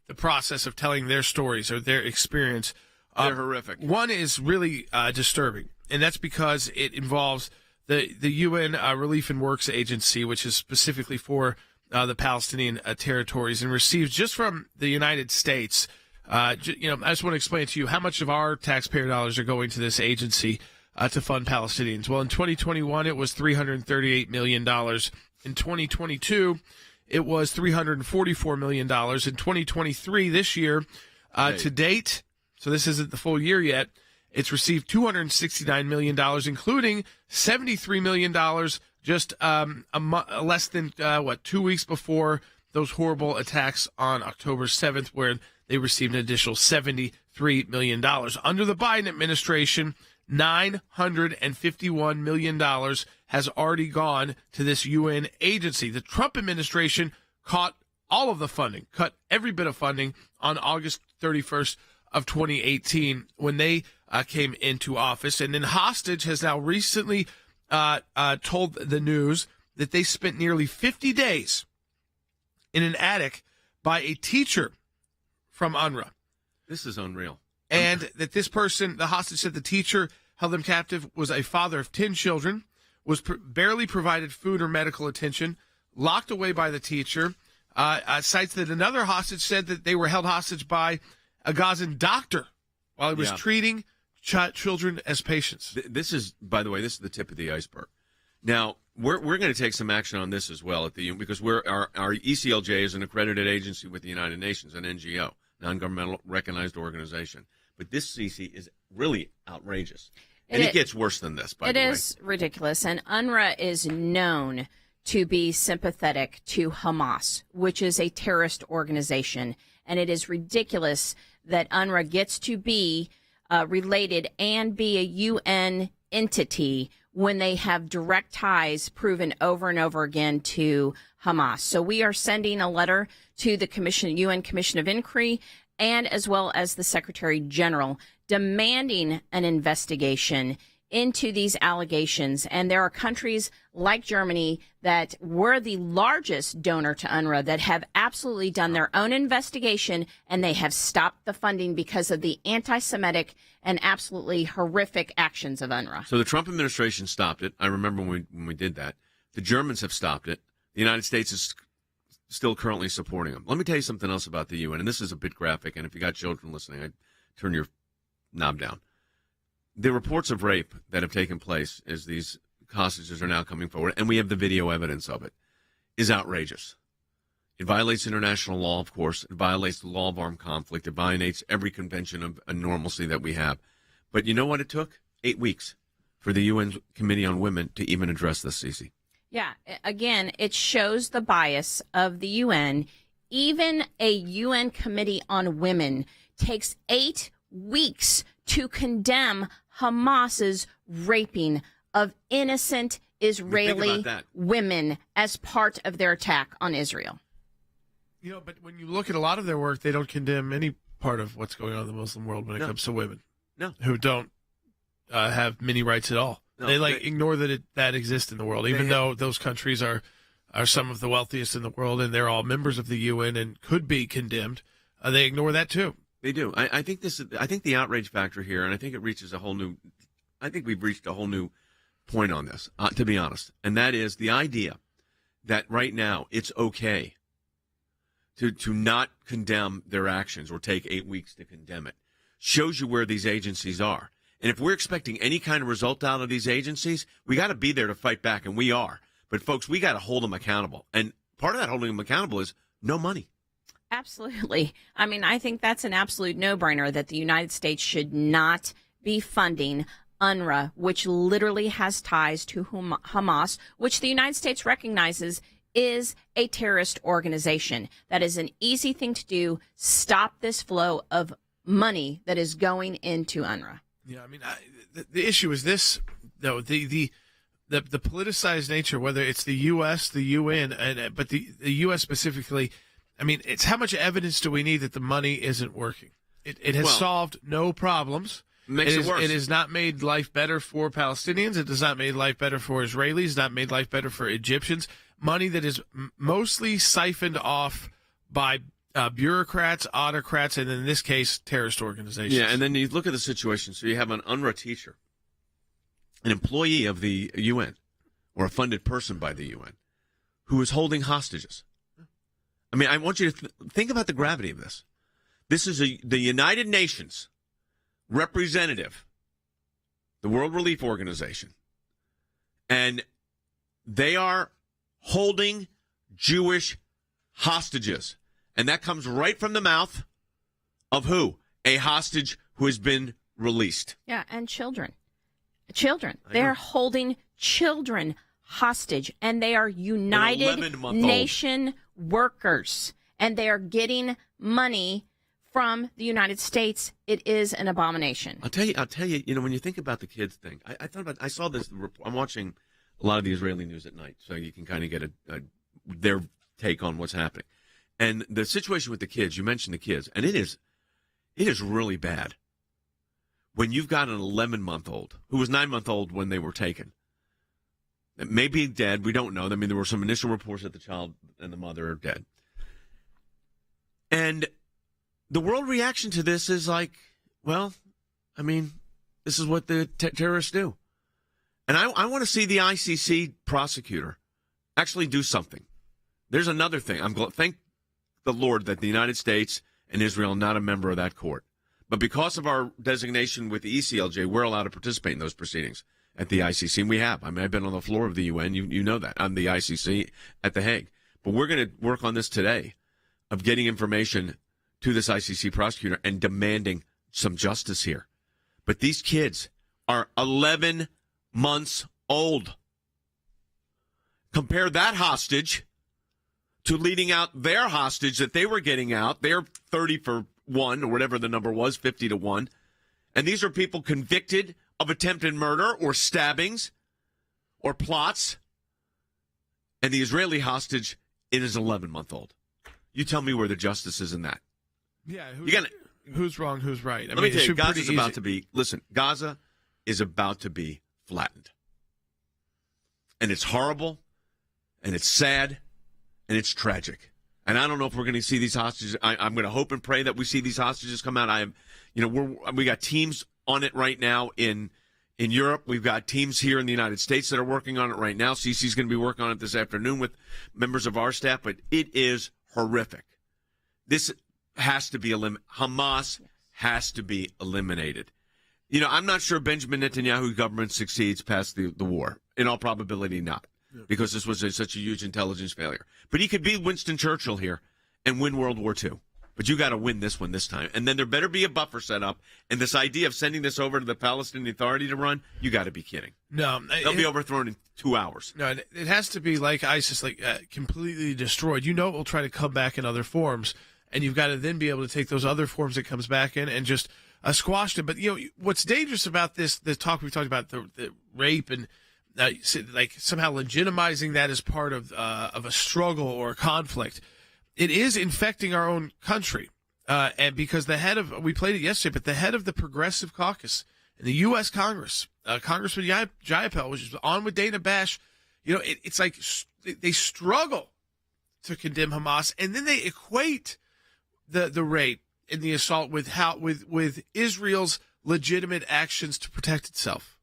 the process of telling their stories or their experience.
They're horrific.
One is really disturbing, and that's because it involves the UN Relief and Works Agency, which is specifically for the Palestinian territories, and receives just from the United States. I just want to explain to you how much of our taxpayer dollars are going to this agency to fund Palestinians. Well, in 2021, it was $338 million. In 2022, it was $344 million. In 2023, this year, to date, so this isn't the full year yet, it's received $269 million, including $73 million just less than, 2 weeks before those horrible attacks on October 7th, where they received an additional $73 million. Under the Biden administration, $951 million has already gone to this UN agency. The Trump administration cut all of the funding, cut every bit of funding on August 31st of 2018 when they came into office. And then Hostage has now recently told the news that they spent nearly 50 days in an attic by a teacher from UNRWA.
This is unreal.
And that this person, the hostage said the teacher held them captive, was a father of 10 children, was barely provided food or medical attention, locked away by the teacher. Cites that another hostage said that they were held hostage by a Gazan doctor while he was treating children as patients.
This is, by the way, this is the tip of the iceberg. Now, we're going to take some action on this as well because our ECLJ is an accredited agency with the United Nations, an NGO, non-governmental recognized organization. But this, CC, is really outrageous. And it gets worse than this, by the way.
It is ridiculous. And UNRWA is known to be sympathetic to Hamas, which is a terrorist organization. And it is ridiculous that UNRWA gets to be related and be a UN entity when they have direct ties proven over and over again to Hamas. So we are sending a letter to the UN Commission of Inquiry and as well as the Secretary General demanding an investigation into these allegations. And there are countries like Germany that were the largest donor to UNRWA that have absolutely done their own investigation, and they have stopped the funding because of the anti-Semitic and absolutely horrific actions of UNRWA.
So the Trump administration stopped it. I remember when we did that. The Germans have stopped it. The United States has still currently supporting them. Let me tell you something else about the UN, and this is a bit graphic, and if you got children listening, I'd turn your knob down. The reports of rape that have taken place as these hostages are now coming forward, and we have the video evidence of it, is outrageous. It violates international law, of course. It violates the law of armed conflict. It violates every convention of normalcy that we have. But you know what it took? 8 weeks for the UN Committee on Women to even address this, Cece.
Yeah, again, it shows the bias of the UN. Even a UN Committee on Women takes 8 weeks to condemn Hamas's raping of innocent Israeli women as part of their attack on Israel.
You know, but when you look at a lot of their work, they don't condemn any part of what's going on in the Muslim world when it comes to women.
No.
Who don't have many rights at all.
No,
they ignore that exists in the world, even though those countries are some of the wealthiest in the world and they're all members of the UN and could be condemned. They ignore that too.
They do. I think the outrage factor here, and I think it reaches I think we've reached a whole new point on this, to be honest. And that is the idea that right now it's okay to not condemn their actions or take 8 weeks to condemn it. Shows you where these agencies are. And if we're expecting any kind of result out of these agencies, we got to be there to fight back, and we are. But, folks, we got to hold them accountable. And part of that holding them accountable is no money.
Absolutely. I mean, I think that's an absolute no-brainer that the United States should not be funding UNRWA, which literally has ties to Hamas, which the United States recognizes is a terrorist organization. That is an easy thing to do. Stop this flow of money that is going into UNRWA.
Yeah, I mean, the issue is this, though, the politicized nature, whether it's the U.S., the UN, but the U.S. specifically, I mean, it's how much evidence do we need that the money isn't working? It has solved no problems.
Makes it worse.
It has not made life better for Palestinians. It has not made life better for Israelis. Not made life better for Egyptians. Money that is mostly siphoned off by bureaucrats, autocrats, and in this case, terrorist organizations.
Yeah, and then you look at the situation. So you have an UNRWA teacher, an employee of the UN, or a funded person by the UN, who is holding hostages. I mean, I want you to think about the gravity of this. This is the United Nations representative, the World Relief Organization, and they are holding Jewish hostages. And that comes right from the mouth of who? A hostage who has been released.
Yeah, and children. Children. They're holding children hostage, and they are United Nation workers, and they are getting money from the United States. It is an abomination.
I'll tell you, you know, when you think about the kids thing, I saw this, I'm watching a lot of the Israeli news at night, so you can kind of get their take on what's happening. And the situation with the kids, you mentioned the kids, and it is really bad. When you've got an 11-month-old who was 9-month-old when they were taken, maybe dead, we don't know. I mean, there were some initial reports that the child and the mother are dead. And the world reaction to this is like, well, I mean, this is what the terrorists do. And I want to see the ICC prosecutor actually do something. There's another thing. Thank the Lord that the United States and Israel are not a member of that court. But because of our designation with the ACLJ, we're allowed to participate in those proceedings at the ICC. And we have. I mean, I've been on the floor of the UN. You know that. I'm the ICC at The Hague. But we're going to work on this today of getting information to this ICC prosecutor and demanding some justice here. But these kids are 11 months old. Compare that hostage to leading out their hostage that they were getting out. They're 30 for 1, or whatever the number was, 50 to 1. And these are people convicted of attempted murder or stabbings or plots. And the Israeli hostage, it is 11-month-old. You tell me where the justice is in that.
Yeah, who's wrong, who's right?
Let me tell you, Gaza's about to be, listen, Gaza is about to be flattened. And it's horrible, and it's sad, and it's tragic. And I don't know if we're going to see these hostages. I'm going to hope and pray that we see these hostages come out. We got teams on it right now in in Europe. We've got teams here in the United States that are working on it right now. Cece's going to be working on it this afternoon with members of our staff, but it is horrific. This has to be Hamas has to be eliminated. You know, I'm not sure Benjamin Netanyahu's government succeeds past the war. In all probability, not, because this was such a huge intelligence failure. But he could be Winston Churchill here and win World War II. But you got to win this one this time. And then there better be a buffer set up. And this idea of sending this over to the Palestinian Authority to run, you got to be kidding.
No.
They'll be overthrown in 2 hours.
No, it has to be like ISIS, completely destroyed. You know it will try to come back in other forms. And you've got to then be able to take those other forms it comes back in and just squash them. But, you know, what's dangerous about this, the talk we've talked about, the rape and somehow legitimizing that as part of a struggle or a conflict, it is infecting our own country. And because we played it yesterday, but the head of the Progressive Caucus in the U.S. Congress, Congressman Jayapal, which is on with Dana Bash, you know, it's like they struggle to condemn Hamas, and then they equate the rape and the assault with Israel's legitimate actions to protect itself.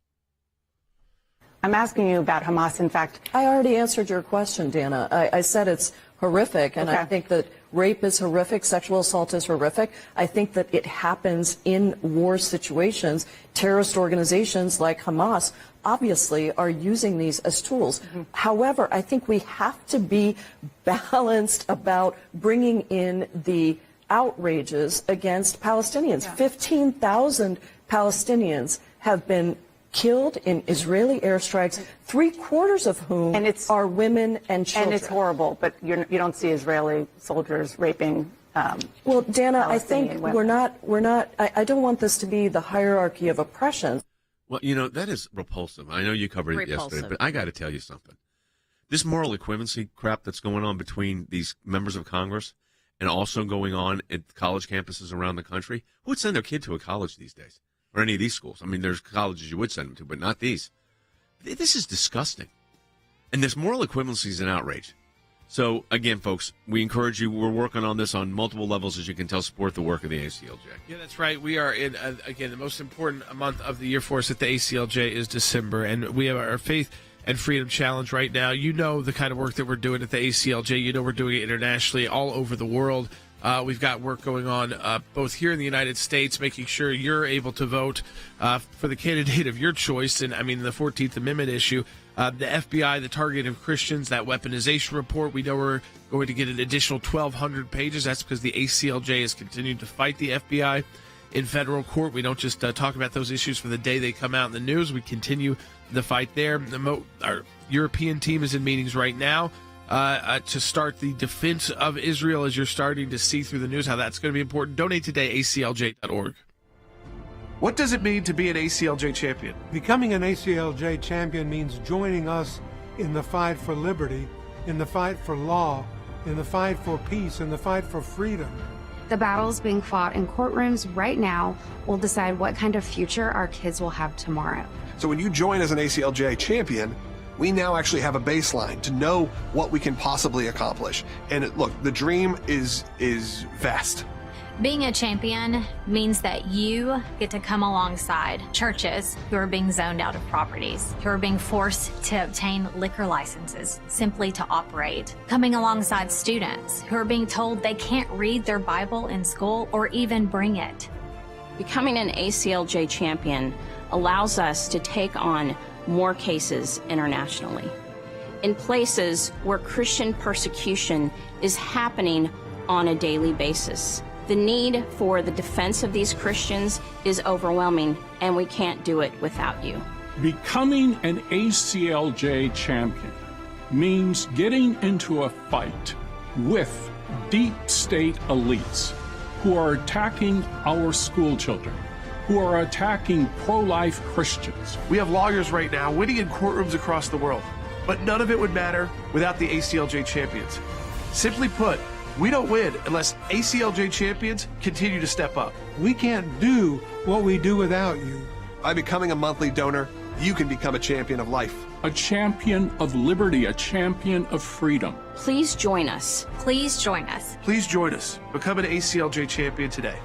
I'm asking you about Hamas. In fact,
I already answered your question, Dana. I said it's horrific, and I think that rape is horrific, sexual assault is horrific. I think that it happens in war situations. Terrorist organizations like Hamas obviously are using these as tools. However, I think we have to be balanced about bringing in the outrages against Palestinians. 15,000 Palestinians have been killed in Israeli airstrikes, 3/4 of whom are women and children.
And it's horrible, but you don't see Israeli soldiers raping.
Well, Dana, I think we're not. I don't want this to be the hierarchy of oppression.
Well, you know, that is repulsive. I know you covered it yesterday, but I got to tell you something. This moral equivalency crap that's going on between these members of Congress and also going on at college campuses around the country, who would send their kid to a college these days? Or any of these schools. I mean, there's colleges you would send them to, but not these. This is disgusting. And this moral equivalency is an outrage. So, again, folks, we encourage you. We're working on this on multiple levels, as you can tell, support the work of the ACLJ.
Yeah, that's right. We are in, again, the most important month of the year for us at the ACLJ is December. And we have our Faith and Freedom Challenge right now. You know the kind of work that we're doing at the ACLJ. You know we're doing it internationally, all over the world. We've got work going on both here in the United States, making sure you're able to vote for the candidate of your choice. And, I mean, the 14th Amendment issue, the FBI, the target of Christians, that weaponization report. We know we're going to get an additional 1,200 pages. That's because the ACLJ has continued to fight the FBI in federal court. We don't just talk about those issues for the day they come out in the news. We continue the fight there. Our European team is in meetings right now to start the defense of Israel, as you're starting to see through the news how that's going to be important. Donate today, aclj.org. What does it mean to be an ACLJ champion?
Becoming an ACLJ champion means joining us in the fight for liberty, in the fight for law, in the fight for peace, in the fight for freedom.
The battles being fought in courtrooms right now will decide what kind of future our kids will have tomorrow.
So when you join as an ACLJ champion, we now actually have a baseline to know what we can possibly accomplish. And look, the dream is vast.
Being a champion means that you get to come alongside churches who are being zoned out of properties, who are being forced to obtain liquor licenses simply to operate, coming alongside students who are being told they can't read their Bible in school or even bring it.
Becoming an ACLJ champion allows us to take on more cases internationally, in places where Christian persecution is happening on a daily basis. The need for the defense of these Christians is overwhelming, and we can't do it without you.
Becoming an ACLJ champion means getting into a fight with deep state elites who are attacking our school children, who are attacking pro-life Christians.
We have lawyers right now winning in courtrooms across the world, but none of it would matter without the ACLJ champions. Simply put, we don't win unless ACLJ champions continue to step up.
We can't do what we do without you.
By becoming a monthly donor, you can become a champion of life.
A champion of liberty, a champion of freedom.
Please join us.
Please join us.
Please join us. Become an ACLJ champion today.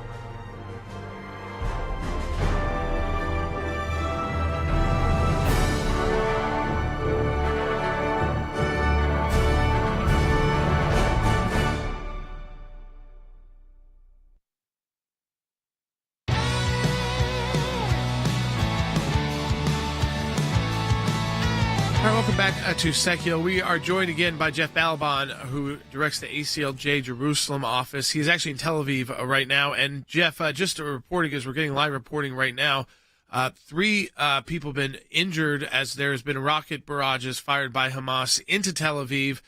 back to Sekulow. We are joined again by Jeff Ballabon, who directs the ACLJ Jerusalem office. He's actually in Tel Aviv right now. And Jeff, just reporting, as we're getting live reporting right now, 3 people have been injured as there's been rocket barrages fired by Hamas into Tel Aviv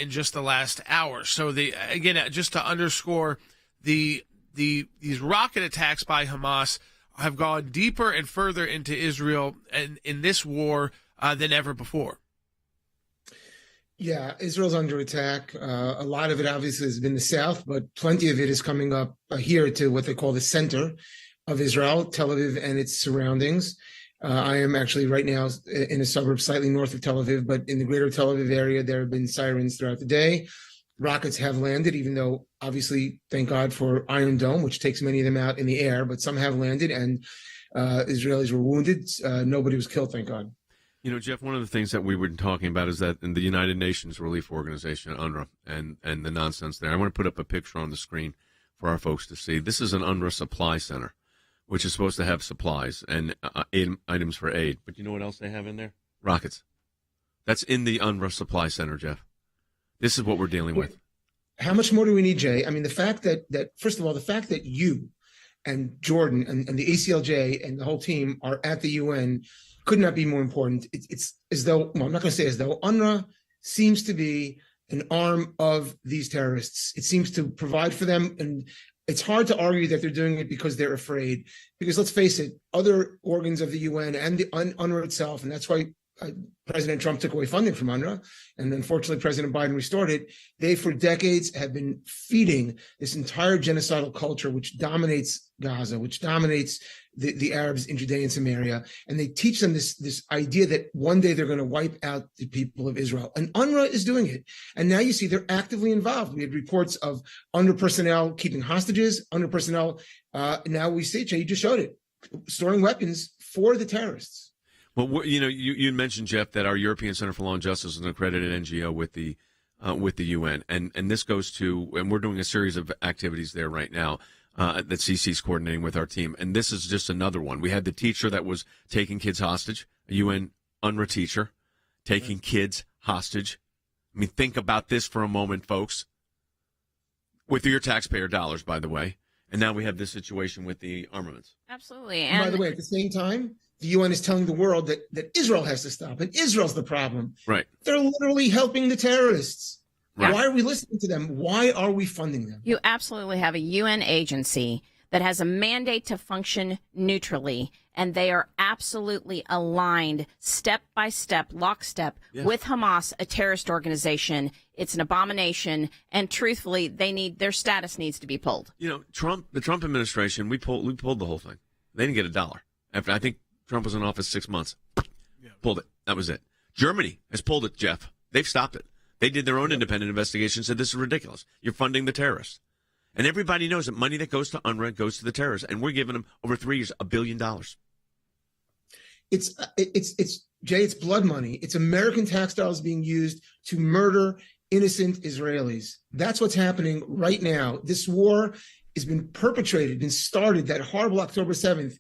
in just the last hour. So again, just to underscore, these rocket attacks by Hamas have gone deeper and further into Israel and in this war than ever before.
Yeah, Israel's under attack. A lot of it obviously has been the south, but plenty of it is coming up here to what they call the center of Israel, Tel Aviv and its surroundings. I am actually right now in a suburb slightly north of Tel Aviv, but in the greater Tel Aviv area, there have been sirens throughout the day. Rockets have landed, even though obviously, thank God for Iron Dome, which takes many of them out in the air, but some have landed and Israelis were wounded. Nobody was killed, thank God.
You know, Jeff, one of the things that we were talking about is that in the United Nations Relief Organization, UNRWA, and the nonsense there. I want to put up a picture on the screen for our folks to see. This is an UNRWA supply center, which is supposed to have supplies and items for aid. But you know what else they have in there? Rockets. That's in the UNRWA supply center, Jeff. This is what we're dealing with.
How much more do we need, Jay? I mean, the fact that first of all, the fact that you and Jordan and the ACLJ and the whole team are at the UN could not be more important. It's as though, well, I'm not going to say as though, UNRWA seems to be an arm of these terrorists. It seems to provide for them, and it's hard to argue that they're doing it because they're afraid. Because let's face it, other organs of the UN and the UNRWA itself, and that's why President Trump took away funding from UNRWA, and unfortunately President Biden restored it. They, for decades, have been feeding this entire genocidal culture, which dominates Gaza, which dominates the Arabs in Judea and Samaria, and they teach them this idea that one day they're going to wipe out the people of Israel. And UNRWA is doing it. And now you see they're actively involved. We had reports of UNRWA personnel keeping hostages, UNRWA personnel. Now we see, Jay, you just showed it, storing weapons for the terrorists.
Well, you know, you mentioned, Jeff, that our European Center for Law and Justice is an accredited NGO with the UN, and this goes to, and we're doing a series of activities there right now that CC's coordinating with our team, and this is just another one. We had the teacher that was taking kids hostage, a UN UNRWA teacher taking kids hostage. I mean, think about this for a moment, folks. With your taxpayer dollars, by the way. And now we have this situation with the armaments.
Absolutely.
And by the way, at the same time, the UN is telling the world that Israel has to stop, and Israel's the problem.
Right.
They're literally helping the terrorists.
Right.
Why are we listening to them? Why are we funding them?
You absolutely have a UN agency that has a mandate to function neutrally, and they are absolutely aligned step by step, lockstep, with Hamas, a terrorist organization. It's an abomination, and truthfully, their status needs to be pulled.
You know, the Trump administration, we pulled the whole thing. They didn't get $1. After, I think Trump was in office 6 months. Pulled it. That was it. Germany has pulled it, Jeff. They've stopped it. They did their own independent investigation, said this is ridiculous. You're funding the terrorists. And everybody knows that money that goes to UNRWA goes to the terrorists. And we're giving them, over 3 years, $1 billion.
It's Jay, it's blood money. It's American tax dollars being used to murder innocent Israelis. That's what's happening right now. This war has been perpetrated and started that horrible October 7th.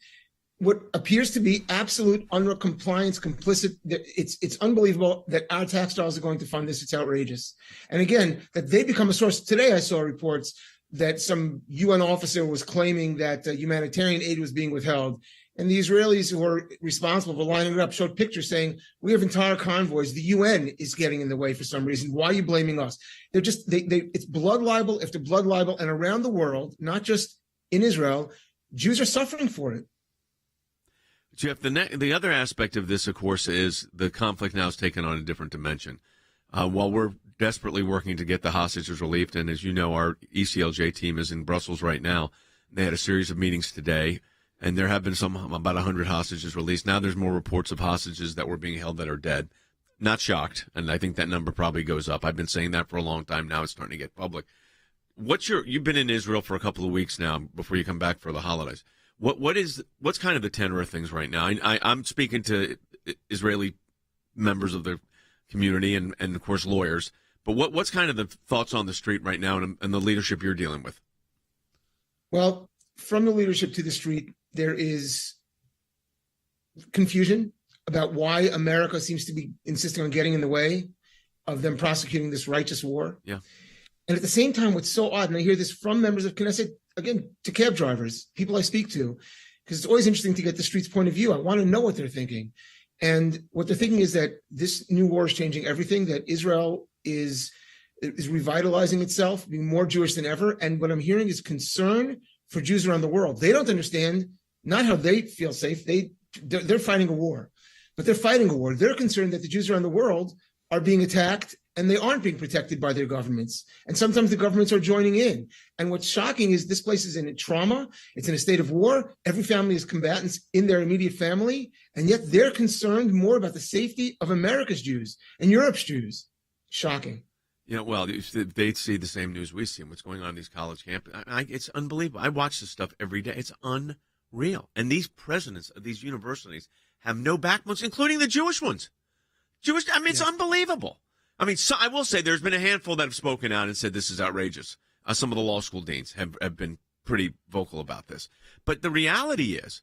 What appears to be absolute UNRWA compliance, complicit. It's unbelievable that our tax dollars are going to fund this. It's outrageous. And again, that they become a source. Today I saw reports that some UN officer was claiming that humanitarian aid was being withheld. And the Israelis who are responsible for lining it up showed pictures saying, we have entire convoys. The UN is getting in the way for some reason. Why are you blaming us? They're just, it's blood libel after blood libel. And around the world, not just in Israel, Jews are suffering for it.
Jeff, the other aspect of this, of course, is the conflict now is taken on a different dimension. While we're desperately working to get the hostages relieved, and as you know, our ECLJ team is in Brussels right now. They had a series of meetings today, and there have been about 100 hostages released. Now there's more reports of hostages that were being held that are dead. Not shocked, and I think that number probably goes up. I've been saying that for a long time now. It's starting to get public. You've been in Israel for a couple of weeks now before you come back for the holidays. What's kind of the tenor of things right now? I'm speaking to Israeli members of the community and of course lawyers, but what's kind of the thoughts on the street right now and the leadership you're dealing with?
Well, from the leadership to the street, there is confusion. about why America seems to be insisting on getting in the way of them prosecuting this righteous war.
Yeah.
And at the same time, what's so odd, and I hear this from members of Knesset, again, to cab drivers, people I speak to, because it's always interesting to get the street's point of view. I want to know what they're thinking. And what they're thinking is that this new war is changing everything, that Israel is revitalizing itself, being more Jewish than ever. And what I'm hearing is concern for Jews around the world. They don't understand not how they feel safe. They're fighting a war, but they're fighting a war. They're concerned that the Jews around the world are being attacked and they aren't being protected by their governments. And sometimes the governments are joining in. And what's shocking is this place is in a trauma. It's in a state of war. Every family is combatants in their immediate family. And yet they're concerned more about the safety of America's Jews and Europe's Jews. Shocking.
You know, well, they see the same news we see, what's going on in these college campuses. It's unbelievable. I watch this stuff every day. It's unreal. And these presidents of these universities have no backbones, including the Jewish ones. It's unbelievable. I mean, so I will say there's been a handful that have spoken out and said this is outrageous. Some of the law school deans have been pretty vocal about this. But the reality is,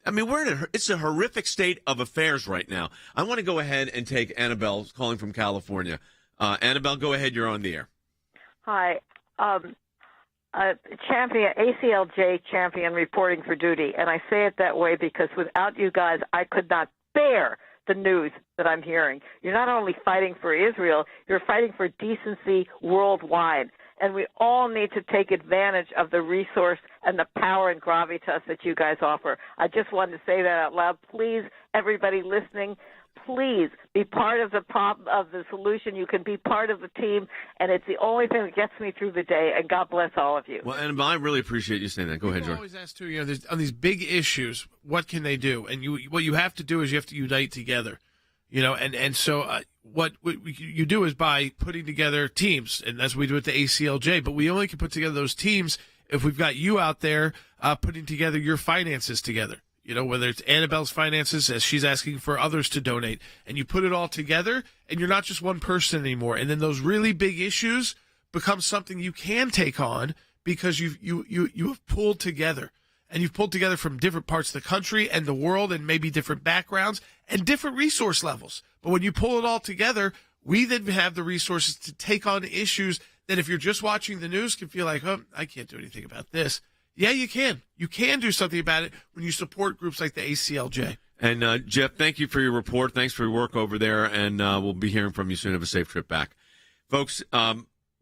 I mean, it's a horrific state of affairs right now. I want to go ahead and take Annabelle calling from California. Annabelle, go ahead. You're on the air.
Hi. ACLJ champion reporting for duty. And I say it that way because without you guys, I could not bear the news that I'm hearing. You're not only fighting for Israel, you're fighting for decency worldwide. And we all need to take advantage of the resource and the power and gravitas that you guys offer. I just wanted to say that out loud. Please, everybody listening, please be part of the problem, of the solution. You can be part of the team, and it's the only thing that gets me through the day. And God bless all of you.
Well, Annabelle, I really appreciate you saying that. Go ahead, George.
I always ask too, on these big issues, what can they do? And what you have to do is you have to unite together. So what you do is by putting together teams, and that's what we do at the ACLJ. But we only can put together those teams if we've got you out there putting together your finances together. Whether it's Annabelle's finances, as she's asking for others to donate, and you put it all together, and you're not just one person anymore. And then those really big issues become something you can take on because you've pulled together. And you've pulled together from different parts of the country and the world and maybe different backgrounds and different resource levels. But when you pull it all together, we then have the resources to take on issues that if you're just watching the news can feel like, oh, I can't do anything about this. Yeah, you can. You can do something about it when you support groups like the ACLJ.
And Jeff, thank you for your report. Thanks for your work over there, and we'll be hearing from you soon. Have a safe trip back. Folks,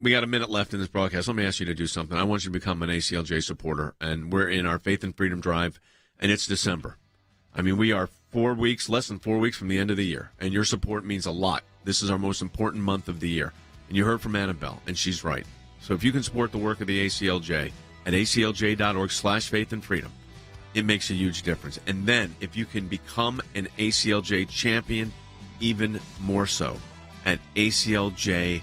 we got a minute left in this broadcast. Let me ask you to do something. I want you to become an ACLJ supporter, and we're in our Faith and Freedom Drive, and it's December. I mean, we are less than 4 weeks from the end of the year, and your support means a lot. This is our most important month of the year. And you heard from Annabelle, and she's right. So if you can support the work of the ACLJ at aclj.org/faithandfreedom, it makes a huge difference. And then if you can become an ACLJ champion, even more so, at aclj.org.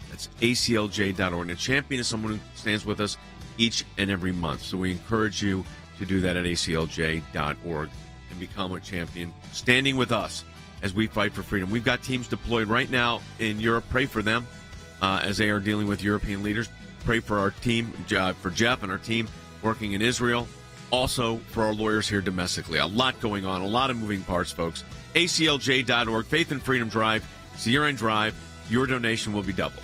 That's aclj.org. And a champion is someone who stands with us each and every month. So we encourage you to do that at aclj.org and become a champion, standing with us as we fight for freedom. We've got teams deployed right now in Europe. Pray for them as they are dealing with European leaders. Pray for our team, for Jeff and our team working in Israel. Also for our lawyers here domestically. A lot going on, a lot of moving parts, folks. aclj.org, Faith and Freedom Drive, it's the year-end drive. Your donation will be doubled.